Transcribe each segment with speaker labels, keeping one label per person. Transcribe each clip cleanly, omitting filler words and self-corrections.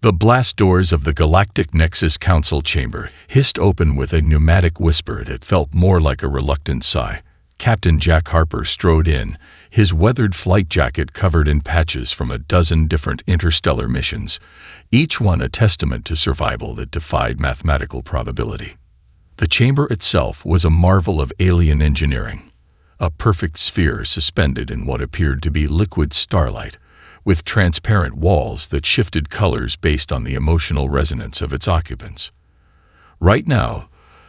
Speaker 1: The blast doors of the Galactic Nexus Council chamber hissed open with a pneumatic whisper that felt more like a reluctant sigh. Captain Jack Harper strode in, his weathered flight jacket covered in patches from a dozen different interstellar missions, each one a testament to survival that defied mathematical probability. The chamber itself was a marvel of alien engineering, a perfect sphere suspended in what appeared to be liquid starlight, with transparent walls that shifted colors based on the emotional resonance of its occupants. Right now,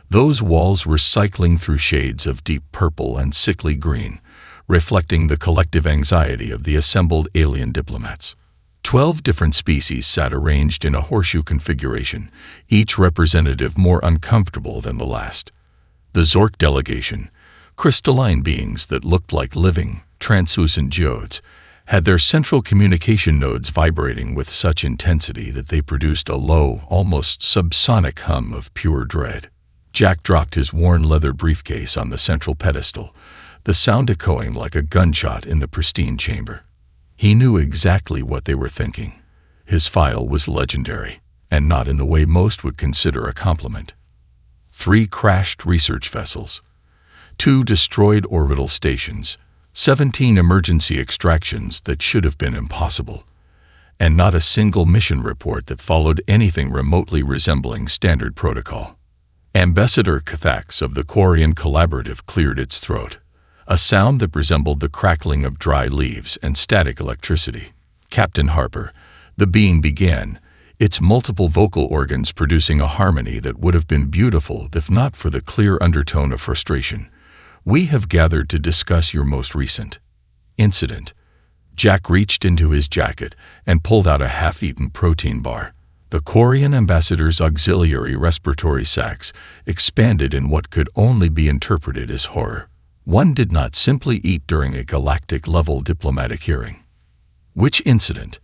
Speaker 1: those walls were cycling through shades of deep purple and sickly green, reflecting the collective anxiety of the assembled alien diplomats. 12 different species sat arranged in a horseshoe configuration, each representative more uncomfortable than the last. The Zork delegation, crystalline beings that looked like living, translucent geodes, had their central communication nodes vibrating with such intensity that they produced a low, almost subsonic hum of pure dread. Jack dropped his worn leather briefcase on the central pedestal, the sound echoing like a gunshot in the pristine chamber. He knew exactly what they were thinking. His file was legendary, and not in the way most would consider a compliment. 3 crashed research vessels, 2 destroyed orbital stations, 17 emergency extractions that should have been impossible, and not a single mission report that followed anything remotely resembling standard protocol. Ambassador Cathax of the Quarian Collaborative cleared its throat, a sound that resembled the crackling of dry leaves and static electricity. Captain Harper, the being began, its multiple vocal organs producing a harmony that would have been beautiful if not for the clear undertone of frustration. We have gathered to discuss your most recent incident. Jack reached into his jacket and pulled out a half-eaten protein bar. The Quarian ambassador's auxiliary respiratory sacs expanded in what could only be interpreted as horror. One did not simply eat during a galactic-level diplomatic hearing. Which incident?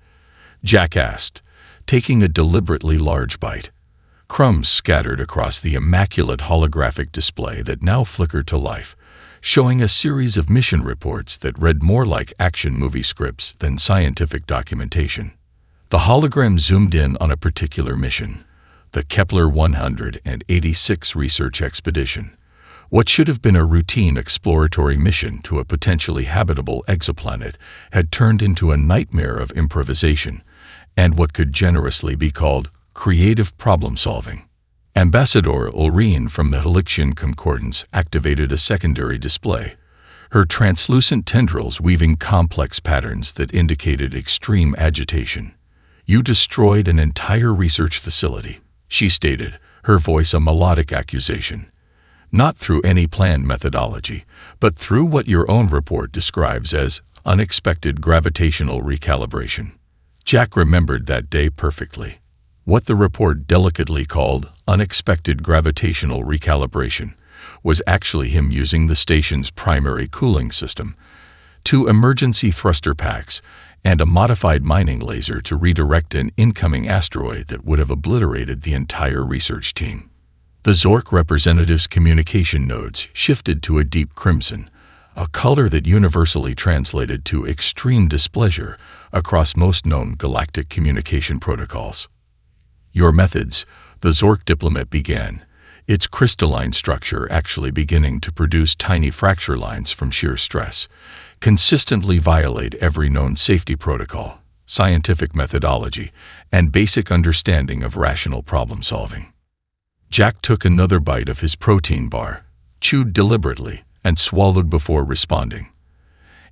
Speaker 1: Jack asked, taking a deliberately large bite. Crumbs scattered across the immaculate holographic display that now flickered to life, showing a series of mission reports that read more like action movie scripts than scientific documentation. The hologram zoomed in on a particular mission, the Kepler 186 research expedition. What should have been a routine exploratory mission to a potentially habitable exoplanet had turned into a nightmare of improvisation and what could generously be called creative problem-solving. Ambassador Ulrine from the Helixian Concordance activated a secondary display, her translucent tendrils weaving complex patterns that indicated extreme agitation. "You destroyed an entire research facility," she stated, her voice a melodic accusation. "Not through any planned methodology, but through what your own report describes as unexpected gravitational recalibration." Jack remembered that day perfectly. What the report delicately called unexpected gravitational recalibration was actually him using the station's primary cooling system, 2 emergency thruster packs, and a modified mining laser to redirect an incoming asteroid that would have obliterated the entire research team. The Zork representative's communication nodes shifted to a deep crimson, a color that universally translated to extreme displeasure across most known galactic communication protocols. "Your methods," the Zork diplomat began, its crystalline structure actually beginning to produce tiny fracture lines from sheer stress, consistently violate every known safety protocol, scientific methodology, and basic understanding of rational problem-solving. Jack took another bite of his protein bar, chewed deliberately, and swallowed before responding.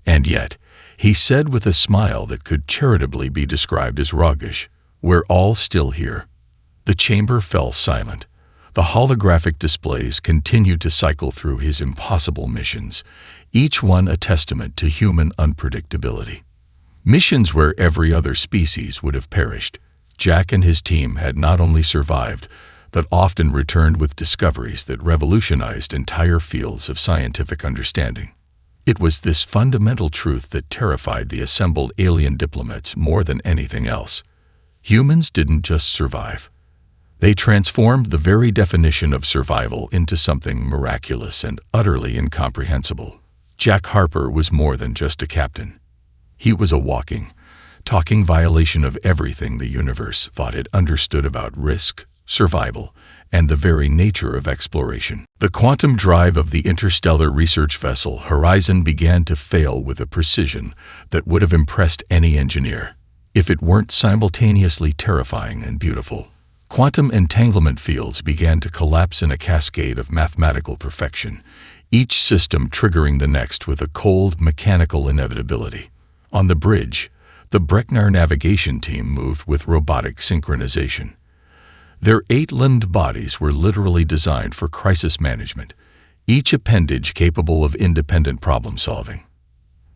Speaker 1: And yet, he said with a smile that could charitably be described as roguish, "We're all still here." The chamber fell silent. The holographic displays continued to cycle through his impossible missions, each one a testament to human unpredictability. Missions where every other species would have perished. Jack and his team had not only survived, but often returned with discoveries that revolutionized entire fields of scientific understanding. It was this fundamental truth that terrified the assembled alien diplomats more than anything else. Humans didn't just survive. They transformed the very definition of survival into something miraculous and utterly incomprehensible. Jack Harper was more than just a captain. He was a walking, talking violation of everything the universe thought it understood about risk, survival, and the very nature of exploration. The quantum drive of the interstellar research vessel Horizon began to fail with a precision that would have impressed any engineer, if it weren't simultaneously terrifying and beautiful. Quantum entanglement fields began to collapse in a cascade of mathematical perfection, each system triggering the next with a cold, mechanical inevitability. On the bridge, the Brecknar navigation team moved with robotic synchronization. Their 8-limbed bodies were literally designed for crisis management, each appendage capable of independent problem-solving.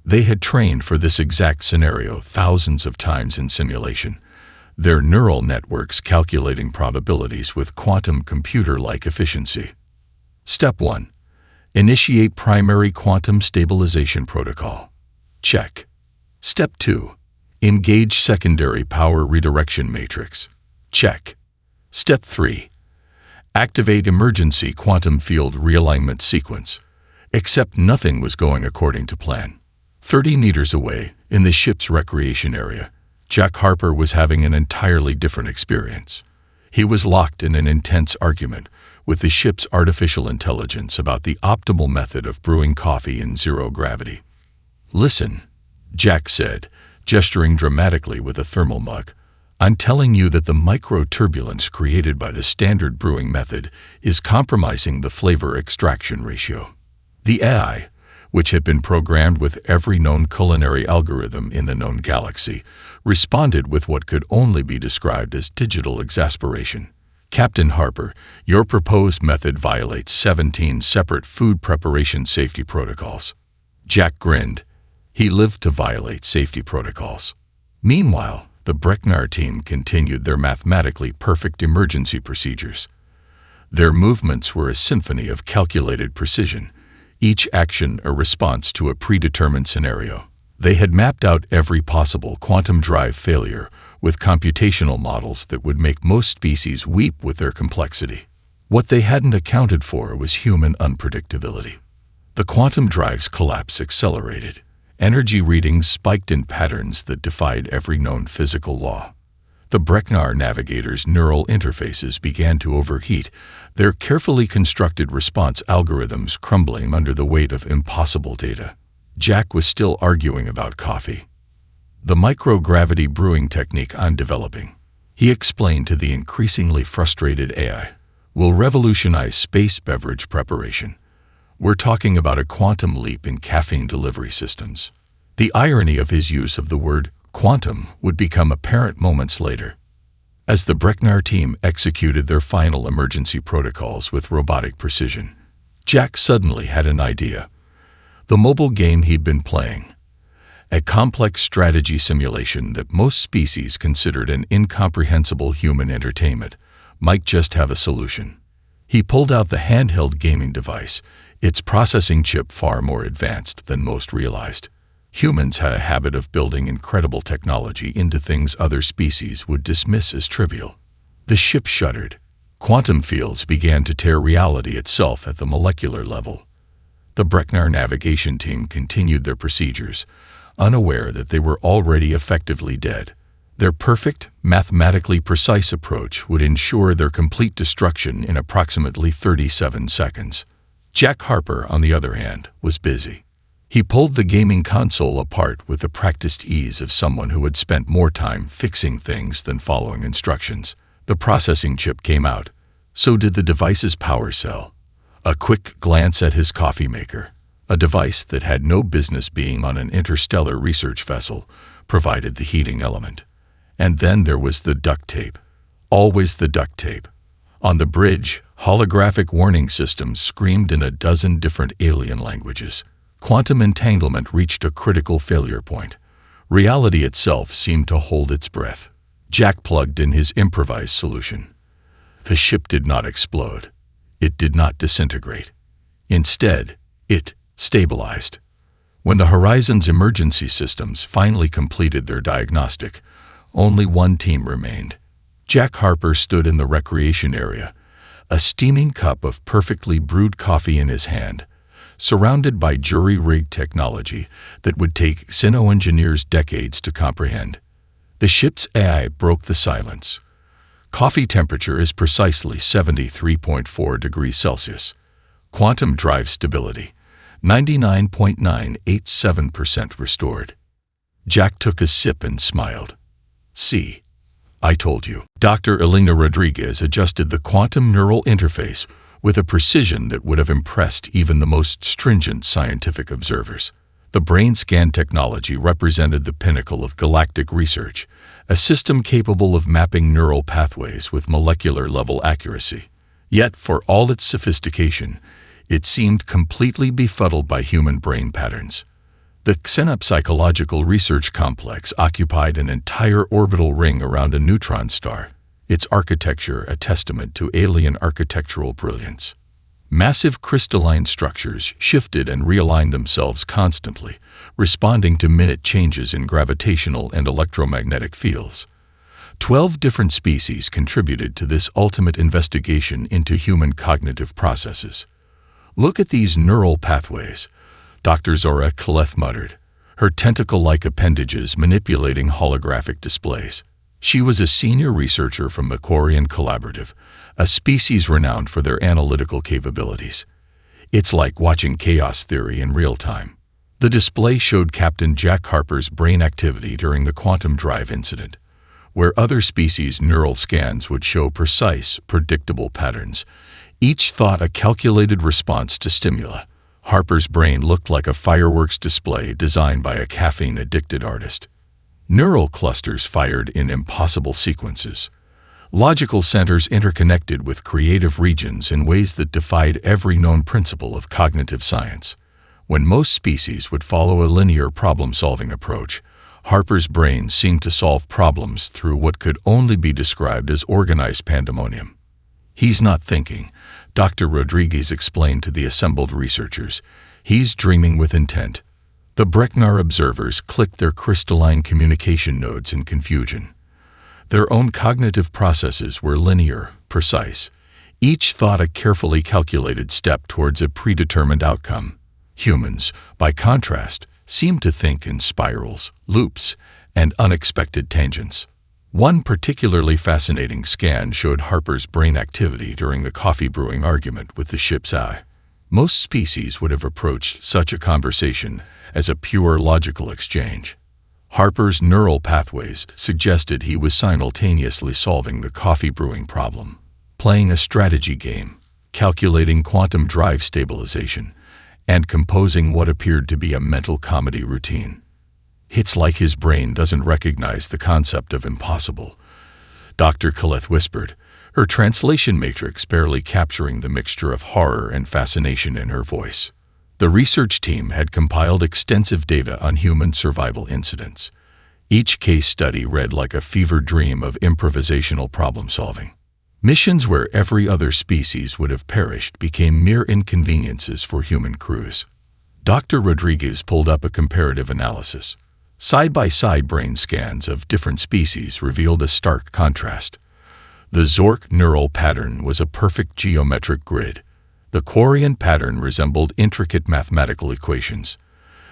Speaker 1: They had trained for this exact scenario thousands of times in simulation, their neural networks calculating probabilities with quantum computer-like efficiency. Step 1. Initiate primary quantum stabilization protocol. Check. Step 2. Engage secondary power redirection matrix. Check. Step 3. Activate emergency quantum field realignment sequence. Except nothing was going according to plan. 30 meters away, in the ship's recreation area, Jack Harper was having an entirely different experience. He was locked in an intense argument with the ship's artificial intelligence about the optimal method of brewing coffee in zero gravity. "Listen," Jack said, gesturing dramatically with a thermal mug. "I'm telling you that the micro-turbulence created by the standard brewing method is compromising the flavor extraction ratio." The AI, which had been programmed with every known culinary algorithm in the known galaxy, responded with what could only be described as digital exasperation. "Captain Harper, your proposed method violates 17 separate food preparation safety protocols." Jack grinned. He lived to violate safety protocols. Meanwhile, the Brecknar team continued their mathematically perfect emergency procedures. Their movements were a symphony of calculated precision, each action a response to a predetermined scenario. They had mapped out every possible quantum drive failure with computational models that would make most species weep with their complexity. What they hadn't accounted for was human unpredictability. The quantum drive's collapse accelerated. Energy readings spiked in patterns that defied every known physical law. The Brecknar navigator's neural interfaces began to overheat, their carefully constructed response algorithms crumbling under the weight of impossible data. Jack was still arguing about coffee. "The microgravity brewing technique I'm developing," he explained to the increasingly frustrated AI, "will revolutionize space beverage preparation. We're talking about a quantum leap in caffeine delivery systems." The irony of his use of the word quantum would become apparent moments later. As the Brecknar team executed their final emergency protocols with robotic precision, Jack suddenly had an idea. The mobile game he'd been playing, a complex strategy simulation that most species considered an incomprehensible human entertainment, might just have a solution. He pulled out the handheld gaming device, its processing chip far more advanced than most realized. Humans had a habit of building incredible technology into things other species would dismiss as trivial. The ship shuddered. Quantum fields began to tear reality itself at the molecular level. The Brecknar navigation team continued their procedures, unaware that they were already effectively dead. Their perfect, mathematically precise approach would ensure their complete destruction in approximately 37 seconds. Jack Harper, on the other hand, was busy. He pulled the gaming console apart with the practiced ease of someone who had spent more time fixing things than following instructions. The processing chip came out. So did the device's power cell. A quick glance at his coffee maker, a device that had no business being on an interstellar research vessel, provided the heating element. And then there was the duct tape. Always the duct tape. On the bridge, holographic warning systems screamed in a dozen different alien languages. Quantum entanglement reached a critical failure point. Reality itself seemed to hold its breath. Jack plugged in his improvised solution. The ship did not explode. It did not disintegrate. Instead, it stabilized. When the Horizon's emergency systems finally completed their diagnostic, only one team remained. Jack Harper stood in the recreation area, a steaming cup of perfectly brewed coffee in his hand, surrounded by jury-rigged technology that would take xeno-engineers decades to comprehend. The ship's AI broke the silence. Coffee temperature is precisely 73.4 degrees Celsius. Quantum drive stability, 99.987% restored. Jack took a sip and smiled. See, I told you. Dr. Elena Rodriguez adjusted the quantum neural interface with a precision that would have impressed even the most stringent scientific observers. The brain scan technology represented the pinnacle of galactic research, a system capable of mapping neural pathways with molecular-level accuracy. Yet, for all its sophistication, it seemed completely befuddled by human brain patterns. The Xenopsychological Research Complex occupied an entire orbital ring around a neutron star, its architecture a testament to alien architectural brilliance. Massive crystalline structures shifted and realigned themselves constantly, responding to minute changes in gravitational and electromagnetic fields. 12 different species contributed to this ultimate investigation into human cognitive processes. Look at these neural pathways, Dr. Zora Kaleth muttered, her tentacle-like appendages manipulating holographic displays. She was a senior researcher from the Quarian Collaborative, a species renowned for their analytical capabilities. It's like watching chaos theory in real time. The display showed Captain Jack Harper's brain activity during the quantum drive incident. Where other species' neural scans would show precise, predictable patterns, each thought a calculated response to stimuli. Harper's brain looked like a fireworks display designed by a caffeine-addicted artist. Neural clusters fired in impossible sequences. Logical centers interconnected with creative regions in ways that defied every known principle of cognitive science. When most species would follow a linear problem-solving approach, Harper's brain seemed to solve problems through what could only be described as organized pandemonium. He's not thinking, Dr. Rodriguez explained to the assembled researchers. He's dreaming with intent. The Breknar observers clicked their crystalline communication nodes in confusion. Their own cognitive processes were linear, precise. Each thought a carefully calculated step towards a predetermined outcome. Humans, by contrast, seemed to think in spirals, loops, and unexpected tangents. One particularly fascinating scan showed Harper's brain activity during the coffee brewing argument with the ship's AI. Most species would have approached such a conversation as a pure logical exchange. Harper's neural pathways suggested he was simultaneously solving the coffee brewing problem, playing a strategy game, calculating quantum drive stabilization, and composing what appeared to be a mental comedy routine. It's like his brain doesn't recognize the concept of impossible, Dr. Kaleth whispered, her translation matrix barely capturing the mixture of horror and fascination in her voice. The research team had compiled extensive data on human survival incidents. Each case study read like a fever dream of improvisational problem-solving. Missions where every other species would have perished became mere inconveniences for human crews. Dr. Rodriguez pulled up a comparative analysis. Side-by-side brain scans of different species revealed a stark contrast. The Zork neural pattern was a perfect geometric grid. The Quarian pattern resembled intricate mathematical equations.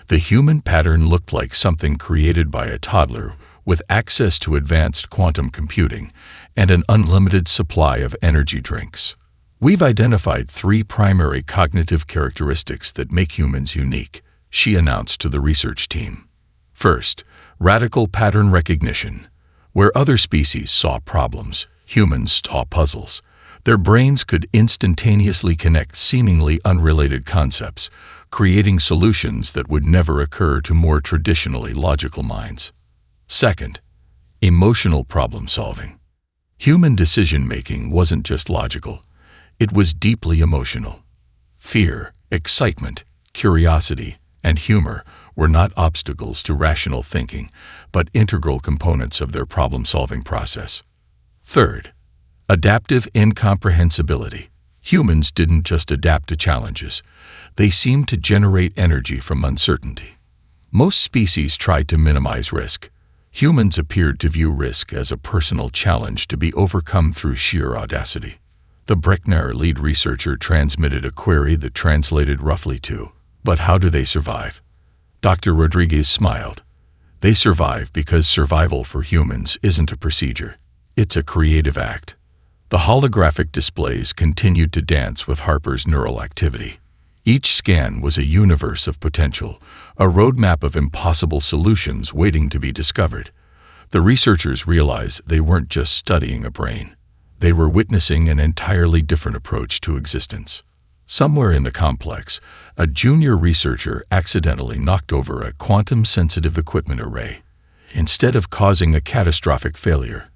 Speaker 1: The human pattern looked like something created by a toddler with access to advanced quantum computing and an unlimited supply of energy drinks. We've identified 3 primary cognitive characteristics that make humans unique, she announced to the research team. First, radical pattern recognition. Where other species saw problems, humans saw puzzles. Their brains could instantaneously connect seemingly unrelated concepts, creating solutions that would never occur to more traditionally logical minds. Second, emotional problem-solving. Human decision-making wasn't just logical. It was deeply emotional. Fear, excitement, curiosity, and humor were not obstacles to rational thinking, but integral components of their problem-solving process. Third, adaptive incomprehensibility. Humans didn't just adapt to challenges. They seemed to generate energy from uncertainty. Most species tried to minimize risk. Humans appeared to view risk as a personal challenge to be overcome through sheer audacity. The Breknar lead researcher transmitted a query that translated roughly to, "But how do they survive?" Dr. Rodriguez smiled. They survive because survival for humans isn't a procedure. It's a creative act. The holographic displays continued to dance with Harper's neural activity. Each scan was a universe of potential, a roadmap of impossible solutions waiting to be discovered. The researchers realized they weren't just studying a brain. They were witnessing an entirely different approach to existence. Somewhere in the complex, a junior researcher accidentally knocked over a quantum-sensitive equipment array. Instead of causing a catastrophic failure,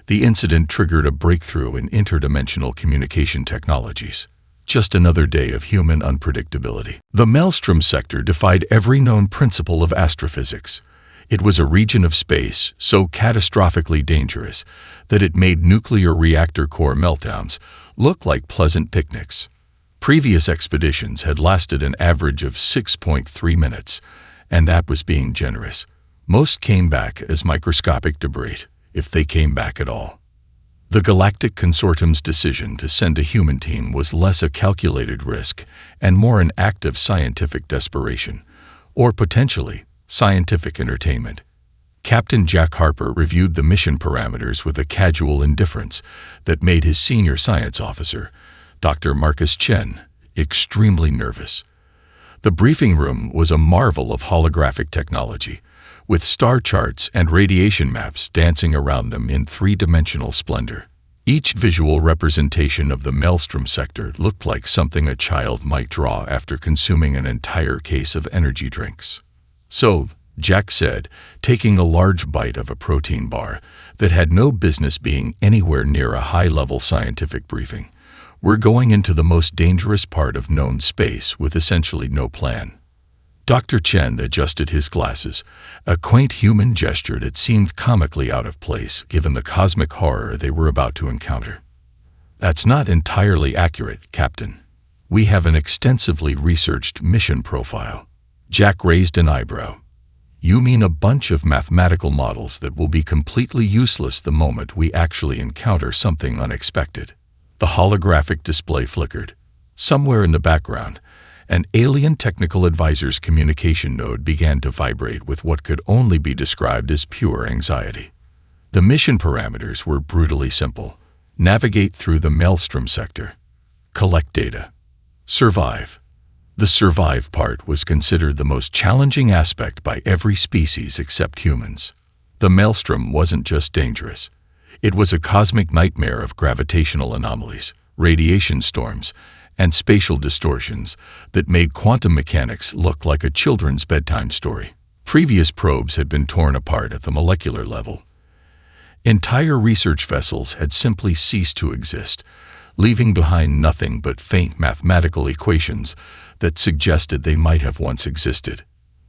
Speaker 1: the incident triggered a breakthrough in interdimensional communication technologies. Just another day of human unpredictability. The Maelstrom sector defied every known principle of astrophysics. It was a region of space so catastrophically dangerous that it made nuclear reactor core meltdowns look like pleasant picnics. Previous expeditions had lasted an average of 6.3 minutes, and that was being generous. Most came back as microscopic debris, if they came back at all. The Galactic Consortium's decision to send a human team was less a calculated risk and more an act of scientific desperation, or potentially scientific entertainment. Captain Jack Harper reviewed the mission parameters with a casual indifference that made his senior science officer, Dr. Marcus Chen, extremely nervous. The briefing room was a marvel of holographic technology, with star charts and radiation maps dancing around them in three-dimensional splendor. Each visual representation of the Maelstrom sector looked like something a child might draw after consuming an entire case of energy drinks. "So," Jack said, taking a large bite of a protein bar that had no business being anywhere near a high-level scientific briefing, "we're going into the most dangerous part of known space with essentially no plan." Dr. Chen adjusted his glasses, a quaint human gesture that seemed comically out of place given the cosmic horror they were about to encounter. "That's not entirely accurate, Captain. We have an extensively researched mission profile." Jack raised an eyebrow. "You mean a bunch of mathematical models that will be completely useless the moment we actually encounter something unexpected?" The holographic display flickered. Somewhere in the background, an alien technical advisor's communication node began to vibrate with what could only be described as pure anxiety. The mission parameters were brutally simple. Navigate through the Maelstrom sector. Collect data. Survive. The survive part was considered the most challenging aspect by every species except humans. The Maelstrom wasn't just dangerous. It was a cosmic nightmare of gravitational anomalies, radiation storms, and spatial distortions that made quantum mechanics look like a children's bedtime story. Previous probes had been torn apart at the molecular level. Entire research vessels had simply ceased to exist, leaving behind nothing but faint mathematical equations that suggested they might have once existed.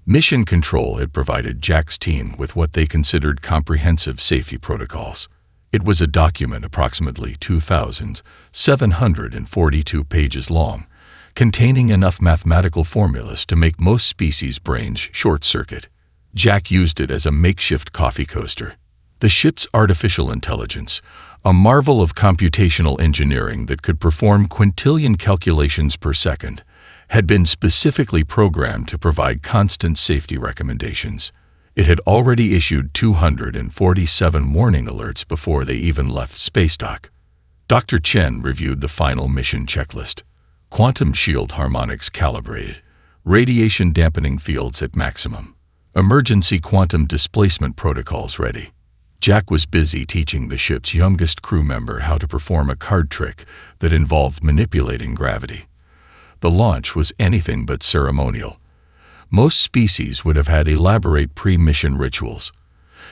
Speaker 1: Mission Control had provided Jack's team with what they considered comprehensive safety protocols. It was a document approximately 2,742 pages long, containing enough mathematical formulas to make most species' brains short-circuit. Jack used it as a makeshift coffee coaster. The ship's artificial intelligence, a marvel of computational engineering that could perform quintillion calculations per second, had been specifically programmed to provide constant safety recommendations. It had already issued 247 warning alerts before they even left spacedock. Dr. Chen reviewed the final mission checklist. Quantum shield harmonics calibrated. Radiation dampening fields at maximum. Emergency quantum displacement protocols ready. Jack was busy teaching the ship's youngest crew member how to perform a card trick that involved manipulating gravity. The launch was anything but ceremonial. Most species would have had elaborate pre-mission rituals.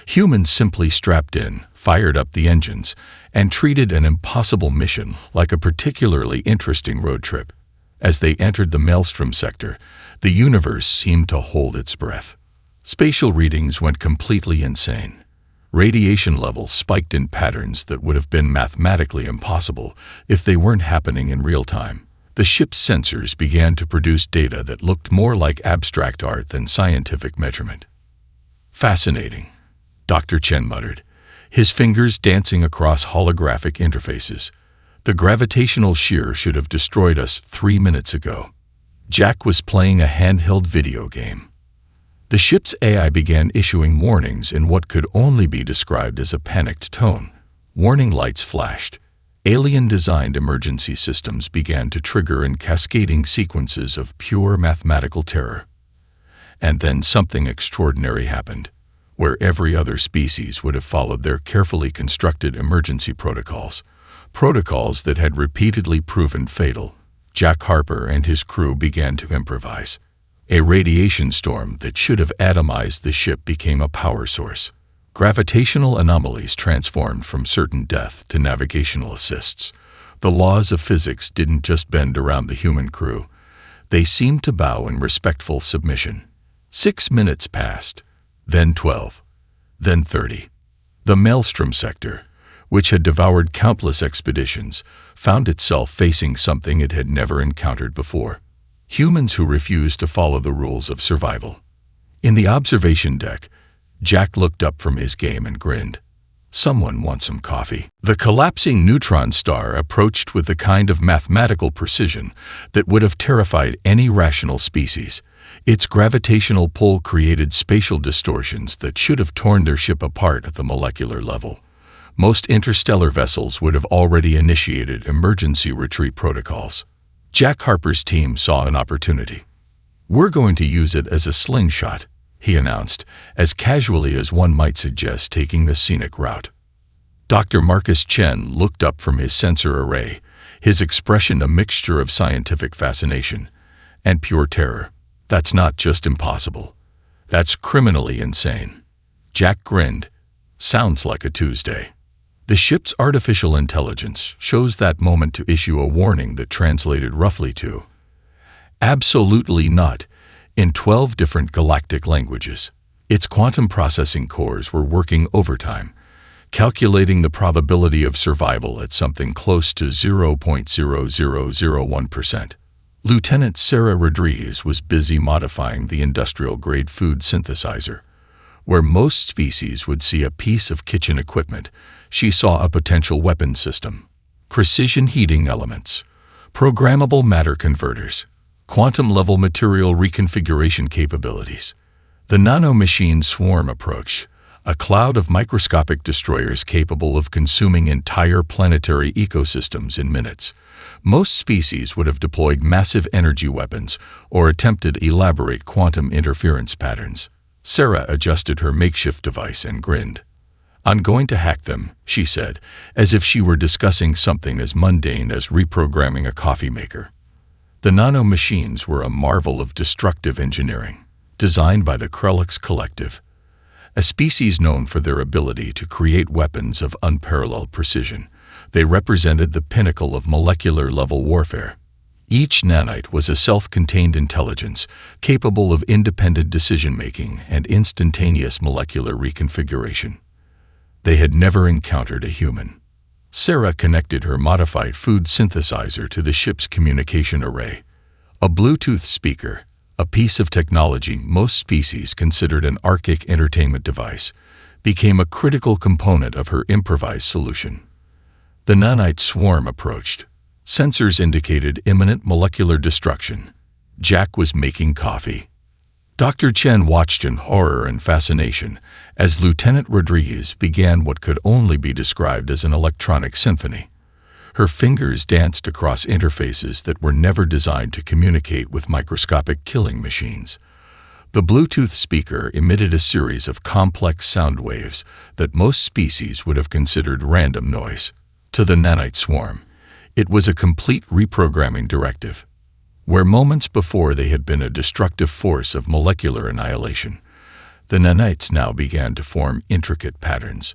Speaker 1: Humans simply strapped in, fired up the engines, and treated an impossible mission like a particularly interesting road trip. As they entered the Maelstrom sector, the universe seemed to hold its breath. Spatial readings went completely insane. Radiation levels spiked in patterns that would have been mathematically impossible if they weren't happening in real time. The ship's sensors began to produce data that looked more like abstract art than scientific measurement. "Fascinating," Dr. Chen muttered, his fingers dancing across holographic interfaces. "The gravitational shear should have destroyed us 3 minutes ago." Jack was playing a handheld video game. The ship's AI began issuing warnings in what could only be described as a panicked tone. Warning lights flashed. Alien-designed emergency systems began to trigger in cascading sequences of pure mathematical terror. And then something extraordinary happened. Where every other species would have followed their carefully constructed emergency protocols that had repeatedly proven fatal, Jack Harper and his crew began to improvise. A radiation storm that should have atomized the ship became a power source. Gravitational anomalies transformed from certain death to navigational assists. The laws of physics didn't just bend around the human crew. They seemed to bow in respectful submission. 6 minutes passed, then 12, then 30. The Maelstrom sector, which had devoured countless expeditions, found itself facing something it had never encountered before. Humans who refused to follow the rules of survival. In the observation deck, Jack looked up from his game and grinned. Someone wants some coffee. The collapsing neutron star approached with the kind of mathematical precision that would have terrified any rational species. Its gravitational pull created spatial distortions that should have torn their ship apart at the molecular level. Most interstellar vessels would have already initiated emergency retreat protocols. Jack Harper's team saw an opportunity. "We're going to use it as a slingshot," he announced, as casually as one might suggest taking the scenic route. Dr. Marcus Chen looked up from his sensor array, his expression a mixture of scientific fascination and pure terror. "That's not just impossible. That's criminally insane." Jack grinned. "Sounds like a Tuesday." The ship's artificial intelligence chose that moment to issue a warning that translated roughly to "Absolutely not," in 12 different galactic languages. Its quantum processing cores were working overtime, calculating the probability of survival at something close to 0.0001%. Lieutenant Sarah Rodriguez was busy modifying the industrial-grade food synthesizer. Where most species would see a piece of kitchen equipment, she saw a potential weapon system. Precision heating elements, programmable matter converters, quantum-level material reconfiguration capabilities. The nano-machine swarm approach, a cloud of microscopic destroyers capable of consuming entire planetary ecosystems in minutes. Most species would have deployed massive energy weapons or attempted elaborate quantum interference patterns. Sarah adjusted her makeshift device and grinned. "I'm going to hack them," she said, as if she were discussing something as mundane as reprogramming a coffee maker. The nano-machines were a marvel of destructive engineering, designed by the Krellix Collective, a species known for their ability to create weapons of unparalleled precision. They represented the pinnacle of molecular-level warfare. Each nanite was a self-contained intelligence, capable of independent decision-making and instantaneous molecular reconfiguration. They had never encountered a human. Sarah connected her modified food synthesizer to the ship's communication array. A Bluetooth speaker, a piece of technology most species considered an archaic entertainment device, became a critical component of her improvised solution. The nanite swarm approached. Sensors indicated imminent molecular destruction. Jack was making coffee. Dr. Chen watched in horror and fascination as Lieutenant Rodriguez began what could only be described as an electronic symphony. Her fingers danced across interfaces that were never designed to communicate with microscopic killing machines. The Bluetooth speaker emitted a series of complex sound waves that most species would have considered random noise. To the nanite swarm, it was a complete reprogramming directive. Where moments before they had been a destructive force of molecular annihilation, the nanites now began to form intricate patterns.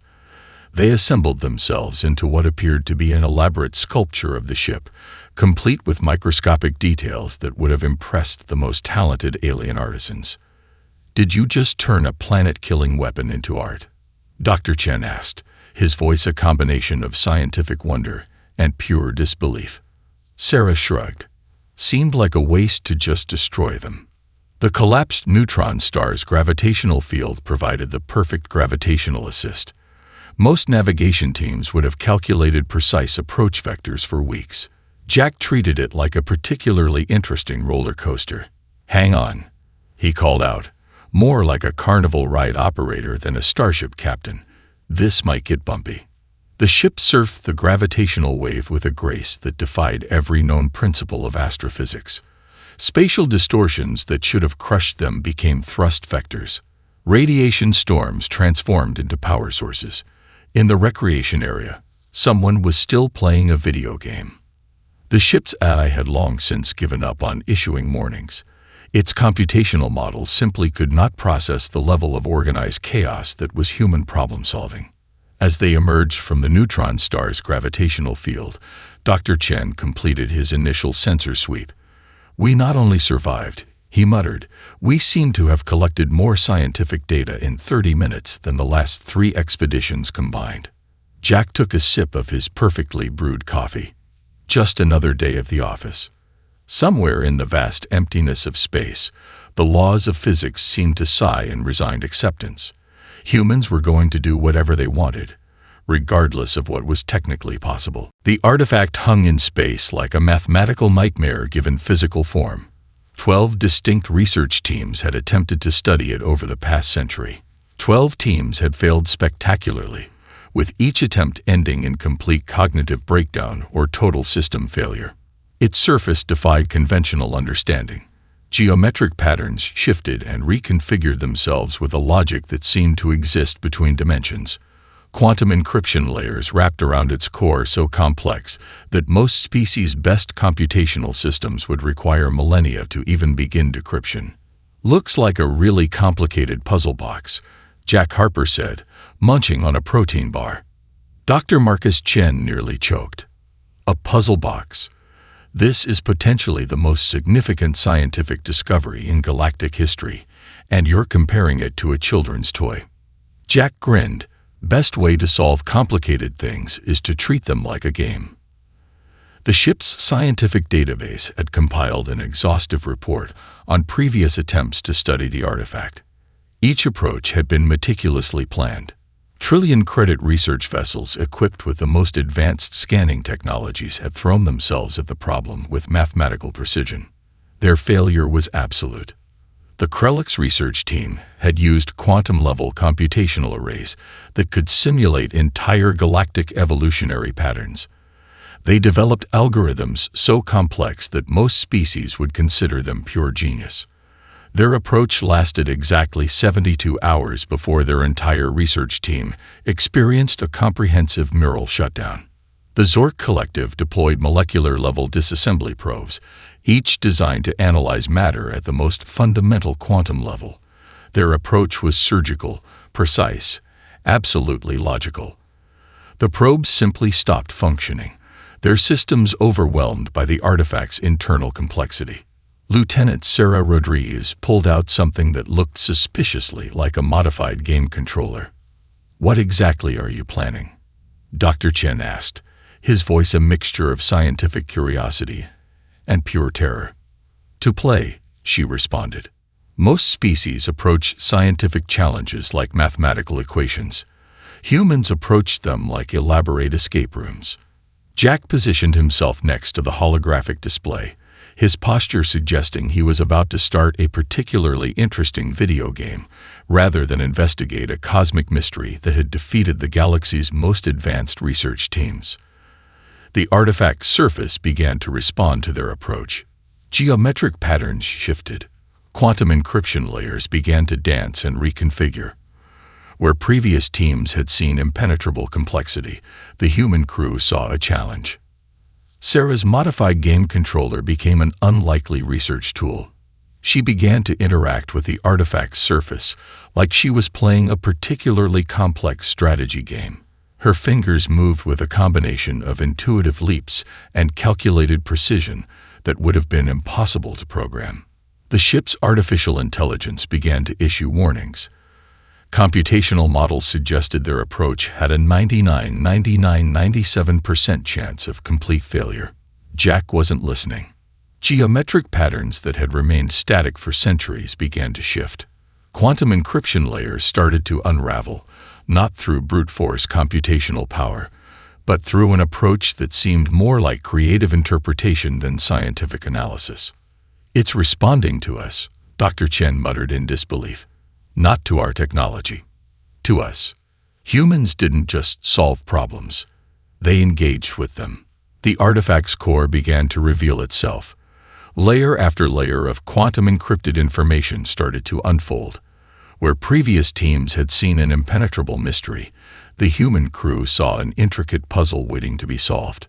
Speaker 1: They assembled themselves into what appeared to be an elaborate sculpture of the ship, complete with microscopic details that would have impressed the most talented alien artisans. "Did you just turn a planet-killing weapon into art?" Dr. Chen asked, his voice a combination of scientific wonder and pure disbelief. Sarah shrugged. "Seemed like a waste to just destroy them." The collapsed neutron star's gravitational field provided the perfect gravitational assist. Most navigation teams would have calculated precise approach vectors for weeks. Jack treated it like a particularly interesting roller coaster. "Hang on," he called out, more like a carnival ride operator than a starship captain. This might get bumpy. The ship surfed the gravitational wave with a grace that defied every known principle of astrophysics. Spatial distortions that should have crushed them became thrust vectors. Radiation storms transformed into power sources. In the recreation area, someone was still playing a video game. The ship's AI had long since given up on issuing warnings. Its computational models simply could not process the level of organized chaos that was human problem-solving. As they emerged from the neutron star's gravitational field, Dr. Chen completed his initial sensor sweep. "We not only survived," he muttered, "we seem to have collected more scientific data in 30 minutes than the last 3 expeditions combined." Jack took a sip of his perfectly brewed coffee. Just another day of the office. Somewhere in the vast emptiness of space, the laws of physics seemed to sigh in resigned acceptance. Humans were going to do whatever they wanted, regardless of what was technically possible. The artifact hung in space like a mathematical nightmare given physical form. 12 distinct research teams had attempted to study it over the past century. 12 teams had failed spectacularly, with each attempt ending in complete cognitive breakdown or total system failure. Its surface defied conventional understanding. Geometric patterns shifted and reconfigured themselves with a logic that seemed to exist between dimensions. Quantum encryption layers wrapped around its core so complex that most species' best computational systems would require millennia to even begin decryption. "Looks like a really complicated puzzle box," Jack Harper said, munching on a protein bar. Dr. Marcus Chen nearly choked. "A puzzle box. This is potentially the most significant scientific discovery in galactic history, and you're comparing it to a children's toy." Jack grinned. "Best way to solve complicated things is to treat them like a game." The ship's scientific database had compiled an exhaustive report on previous attempts to study the artifact. Each approach had been meticulously planned. Trillion-credit research vessels equipped with the most advanced scanning technologies had thrown themselves at the problem with mathematical precision. Their failure was absolute. The Krelix research team had used quantum-level computational arrays that could simulate entire galactic evolutionary patterns. They developed algorithms so complex that most species would consider them pure genius. Their approach lasted exactly 72 hours before their entire research team experienced a comprehensive neural shutdown. The Zork Collective deployed molecular-level disassembly probes, each designed to analyze matter at the most fundamental quantum level. Their approach was surgical, precise, absolutely logical. The probes simply stopped functioning, their systems overwhelmed by the artifact's internal complexity. Lieutenant Sarah Rodriguez pulled out something that looked suspiciously like a modified game controller. "What exactly are you planning?" Dr. Chen asked, his voice a mixture of scientific curiosity and pure terror. "To play," she responded. "Most species approach scientific challenges like mathematical equations. Humans approach them like elaborate escape rooms." Jack positioned himself next to the holographic display, his posture suggesting he was about to start a particularly interesting video game, rather than investigate a cosmic mystery that had defeated the galaxy's most advanced research teams. The artifact's surface began to respond to their approach. Geometric patterns shifted. Quantum encryption layers began to dance and reconfigure. Where previous teams had seen impenetrable complexity, the human crew saw a challenge. Sarah's modified game controller became an unlikely research tool. She began to interact with the artifact's surface like she was playing a particularly complex strategy game. Her fingers moved with a combination of intuitive leaps and calculated precision that would have been impossible to program. The ship's artificial intelligence began to issue warnings. Computational models suggested their approach had a 97% chance of complete failure. Jack wasn't listening. Geometric patterns that had remained static for centuries began to shift. Quantum encryption layers started to unravel, not through brute force computational power, but through an approach that seemed more like creative interpretation than scientific analysis. "It's responding to us," Dr. Chen muttered in disbelief. Not to our technology. To us. Humans didn't just solve problems. They engaged with them. The artifact's core began to reveal itself. Layer after layer of quantum-encrypted information started to unfold. Where previous teams had seen an impenetrable mystery, the human crew saw an intricate puzzle waiting to be solved.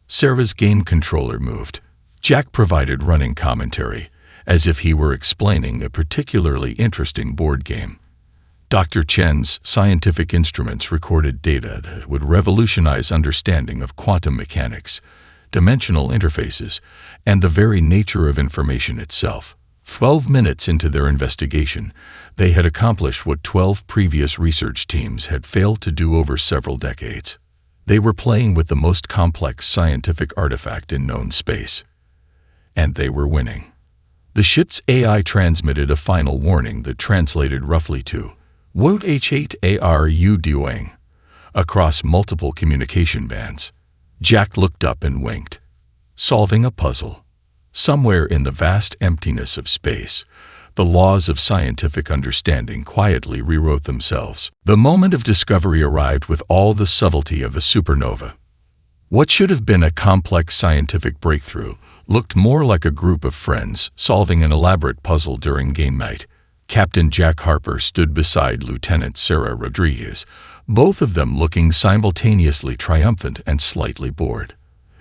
Speaker 1: Sarah's game controller moved. Jack provided running commentary, as if he were explaining a particularly interesting board game. Dr. Chen's scientific instruments recorded data that would revolutionize understanding of quantum mechanics, dimensional interfaces, and the very nature of information itself. 12 minutes into their investigation, they had accomplished what 12 previous research teams had failed to do over several decades. They were playing with the most complex scientific artifact in known space. And they were winning. The ship's AI transmitted a final warning that translated roughly to "What are you doing?" across multiple communication bands. Jack looked up and winked. Solving a puzzle. Somewhere in the vast emptiness of space, the laws of scientific understanding quietly rewrote themselves. The moment of discovery arrived with all the subtlety of a supernova. What should have been a complex scientific breakthrough looked more like a group of friends solving an elaborate puzzle during game night. Captain Jack Harper stood beside Lieutenant Sarah Rodriguez, both of them looking simultaneously triumphant and slightly bored.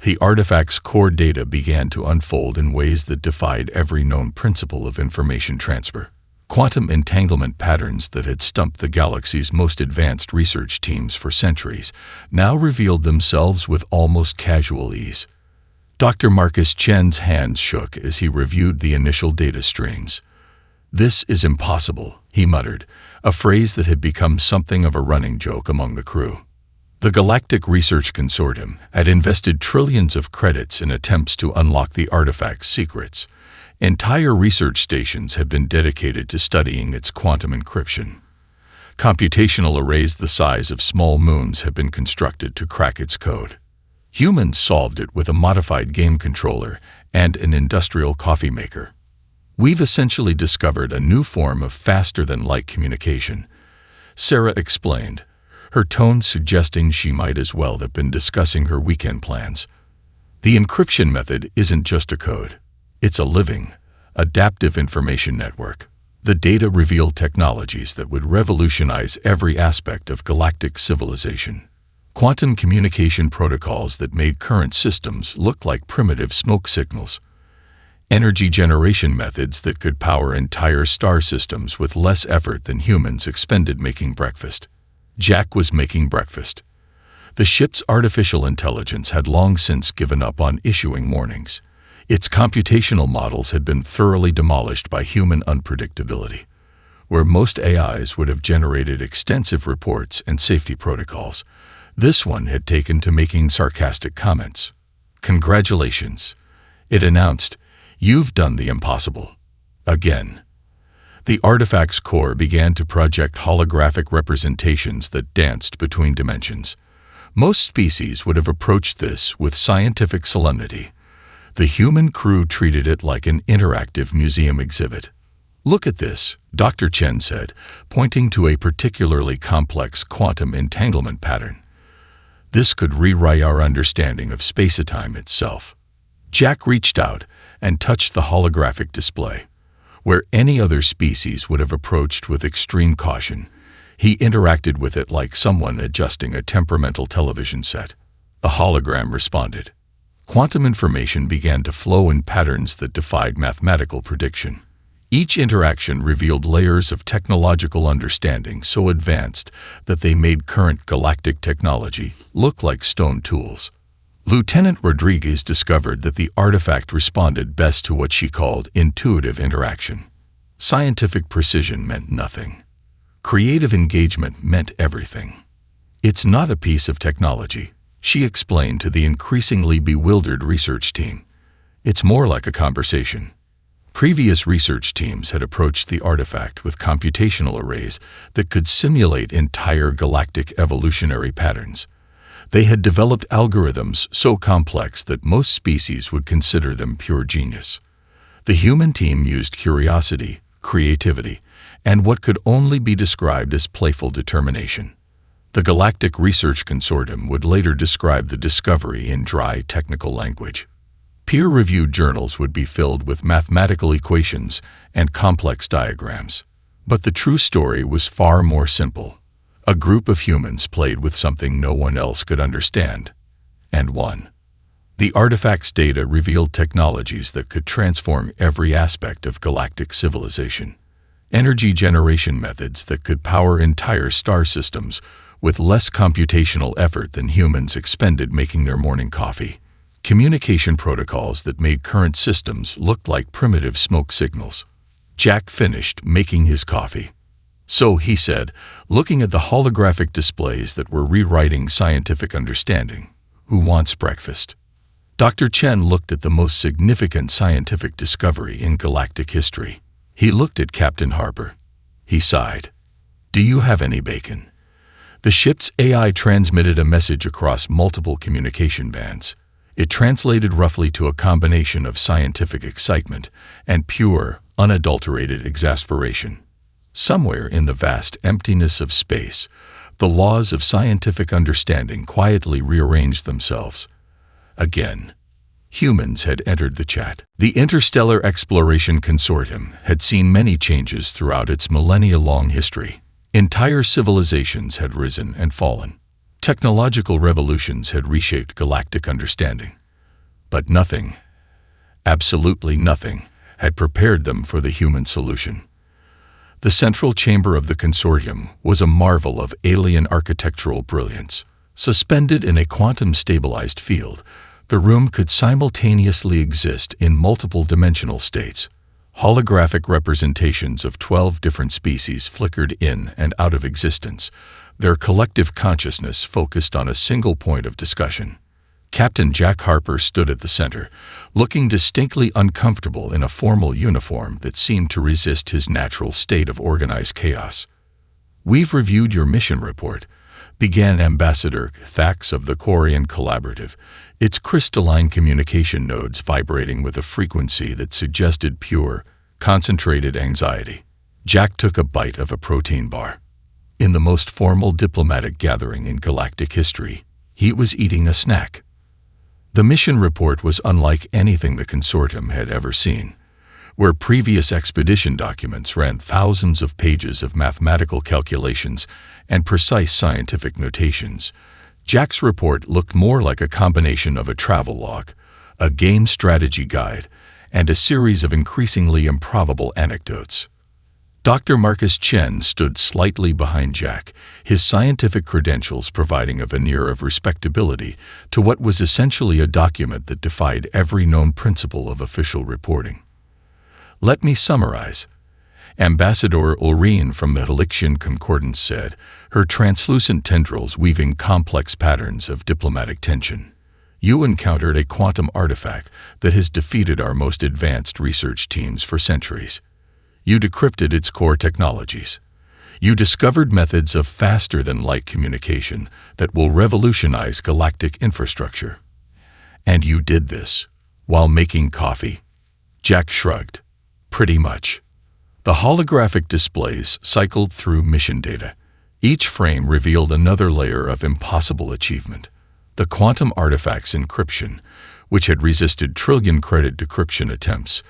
Speaker 1: The artifact's core data began to unfold in ways that defied every known principle of information transfer. Quantum entanglement patterns that had stumped the galaxy's most advanced research teams for centuries now revealed themselves with almost casual ease. Dr. Marcus Chen's hands shook as he reviewed the initial data streams. "This is impossible," he muttered, a phrase that had become something of a running joke among the crew. The Galactic Research Consortium had invested trillions of credits in attempts to unlock the artifact's secrets. Entire research stations had been dedicated to studying its quantum encryption. Computational arrays the size of small moons had been constructed to crack its code. Humans solved it with a modified game controller and an industrial coffee maker. "We've essentially discovered a new form of faster-than-light communication," Sarah explained, her tone suggesting she might as well have been discussing her weekend plans. "The encryption method isn't just a code. It's a living, adaptive information network. The data revealed technologies that would revolutionize every aspect of galactic civilization. Quantum communication protocols that made current systems look like primitive smoke signals. Energy generation methods that could power entire star systems with less effort than humans expended making breakfast." Jack was making breakfast. The ship's artificial intelligence had long since given up on issuing warnings. Its computational models had been thoroughly demolished by human unpredictability. Where most AIs would have generated extensive reports and safety protocols, this one had taken to making sarcastic comments. "Congratulations," it announced. "You've done the impossible. Again." The artifact's core began to project holographic representations that danced between dimensions. Most species would have approached this with scientific solemnity. The human crew treated it like an interactive museum exhibit. "Look at this," Dr. Chen said, pointing to a particularly complex quantum entanglement pattern. "This could rewrite our understanding of space-time itself." Jack reached out and touched the holographic display. Where any other species would have approached with extreme caution, he interacted with it like someone adjusting a temperamental television set. The hologram responded. Quantum information began to flow in patterns that defied mathematical prediction. Each interaction revealed layers of technological understanding so advanced that they made current galactic technology look like stone tools. Lieutenant Rodriguez discovered that the artifact responded best to what she called intuitive interaction. Scientific precision meant nothing. Creative engagement meant everything. "It's not a piece of technology," she explained to the increasingly bewildered research team. "It's more like a conversation." Previous research teams had approached the artifact with computational arrays that could simulate entire galactic evolutionary patterns. They had developed algorithms so complex that most species would consider them pure genius. The human team used curiosity, creativity, and what could only be described as playful determination. The Galactic Research Consortium would later describe the discovery in dry technical language. Peer-reviewed journals would be filled with mathematical equations and complex diagrams. But the true story was far more simple. A group of humans played with something no one else could understand, and won. The artifact's data revealed technologies that could transform every aspect of galactic civilization. Energy generation methods that could power entire star systems with less computational effort than humans expended making their morning coffee. Communication protocols that made current systems look like primitive smoke signals. Jack finished making his coffee. So, he said, looking at the holographic displays that were rewriting scientific understanding, "Who wants breakfast?" Dr. Chen looked at the most significant scientific discovery in galactic history. He looked at Captain Harper. He sighed. "Do you have any bacon?" The ship's AI transmitted a message across multiple communication bands. It translated roughly to a combination of scientific excitement and pure, unadulterated exasperation. Somewhere in the vast emptiness of space, the laws of scientific understanding quietly rearranged themselves. Again, humans had entered the chat. The Interstellar Exploration Consortium had seen many changes throughout its millennia-long history. Entire civilizations had risen and fallen. Technological revolutions had reshaped galactic understanding. But nothing, absolutely nothing, had prepared them for the human solution. The central chamber of the consortium was a marvel of alien architectural brilliance. Suspended in a quantum-stabilized field, the room could simultaneously exist in multiple dimensional states. Holographic representations of 12 different species flickered in and out of existence, their collective consciousness focused on a single point of discussion. Captain Jack Harper stood at the center, looking distinctly uncomfortable in a formal uniform that seemed to resist his natural state of organized chaos. "We've reviewed your mission report," began Ambassador Thax of the Quarian Collaborative, its crystalline communication nodes vibrating with a frequency that suggested pure, concentrated anxiety. Jack took a bite of a protein bar. In the most formal diplomatic gathering in galactic history, he was eating a snack. The mission report was unlike anything the consortium had ever seen. Where previous expedition documents ran thousands of pages of mathematical calculations and precise scientific notations, Jack's report looked more like a combination of a travel log, a game strategy guide, and a series of increasingly improbable anecdotes. Dr. Marcus Chen stood slightly behind Jack, his scientific credentials providing a veneer of respectability to what was essentially a document that defied every known principle of official reporting. "Let me summarize," Ambassador Ulrine from the Halixian Concordance said, her translucent tendrils weaving complex patterns of diplomatic tension. "You encountered a quantum artifact that has defeated our most advanced research teams for centuries. You decrypted its core technologies. You discovered methods of faster-than-light communication that will revolutionize galactic infrastructure. And you did this while making coffee." Jack shrugged. "Pretty much." The holographic displays cycled through mission data. Each frame revealed another layer of impossible achievement. The quantum artifact's encryption, which had resisted trillion-credit decryption attempts,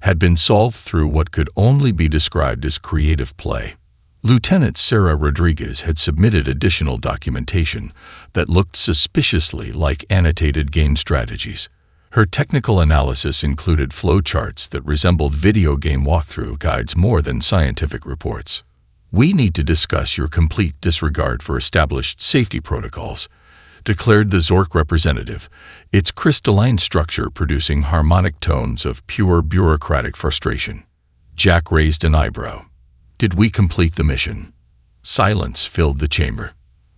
Speaker 1: had been solved through what could only be described as creative play. Lieutenant Sarah Rodriguez had submitted additional documentation that looked suspiciously like annotated game strategies. Her technical analysis included flowcharts that resembled video game walkthrough guides more than scientific reports. "We need to discuss your complete disregard for established safety protocols," declared the Zork representative, its crystalline structure producing harmonic tones of pure bureaucratic frustration. Jack raised an eyebrow. "Did we complete the mission?" Silence filled the chamber.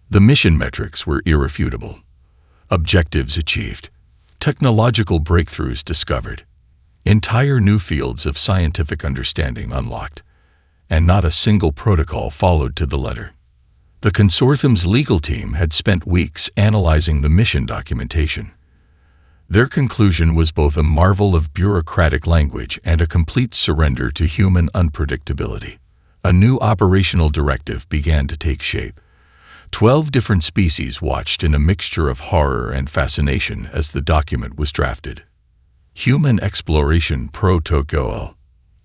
Speaker 1: The mission metrics were irrefutable. Objectives achieved. Technological breakthroughs discovered. Entire new fields of scientific understanding unlocked. And not a single protocol followed to the letter. The consortium's legal team had spent weeks analyzing the mission documentation. Their conclusion was both a marvel of bureaucratic language and a complete surrender to human unpredictability. A new operational directive began to take shape. 12 different species watched in a mixture of horror and fascination as the document was drafted. Human Exploration Protocol.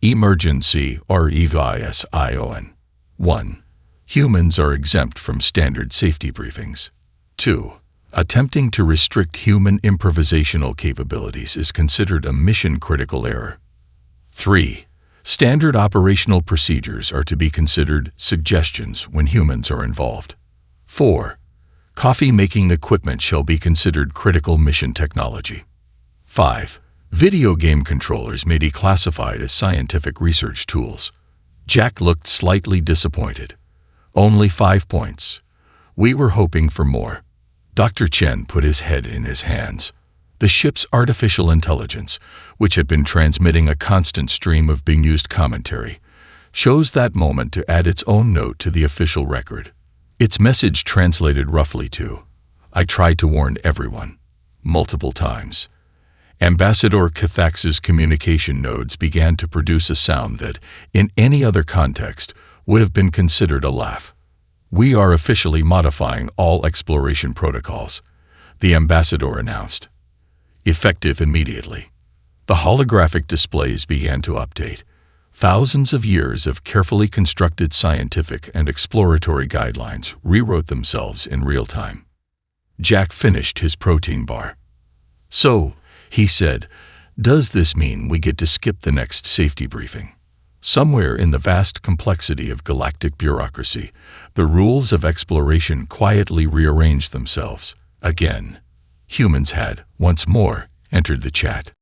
Speaker 1: Emergency Revision. 1. Humans are exempt from standard safety briefings. 2. Attempting to restrict human improvisational capabilities is considered a mission-critical error. 3. Standard operational procedures are to be considered suggestions when humans are involved. 4. Coffee-making equipment shall be considered critical mission technology. 5. Video game controllers may be classified as scientific research tools. Jack looked slightly disappointed. Only 5 points. We were hoping for more. Dr. Chen put his head in his hands. The ship's artificial intelligence, which had been transmitting a constant stream of bemused commentary, chose that moment to add its own note to the official record. Its message translated roughly to, "I tried to warn everyone," multiple times. Ambassador Cathax's communication nodes began to produce a sound that, in any other context, would have been considered a laugh. "We are officially modifying all exploration protocols," the ambassador announced. Effective immediately. The holographic displays began to update. Thousands of years of carefully constructed scientific and exploratory guidelines rewrote themselves in real time. Jack finished his protein bar. "So," he said, "does this mean we get to skip the next safety briefing?" Somewhere in the vast complexity of galactic bureaucracy, the rules of exploration quietly rearranged themselves. Again, humans had, once more, entered the chat.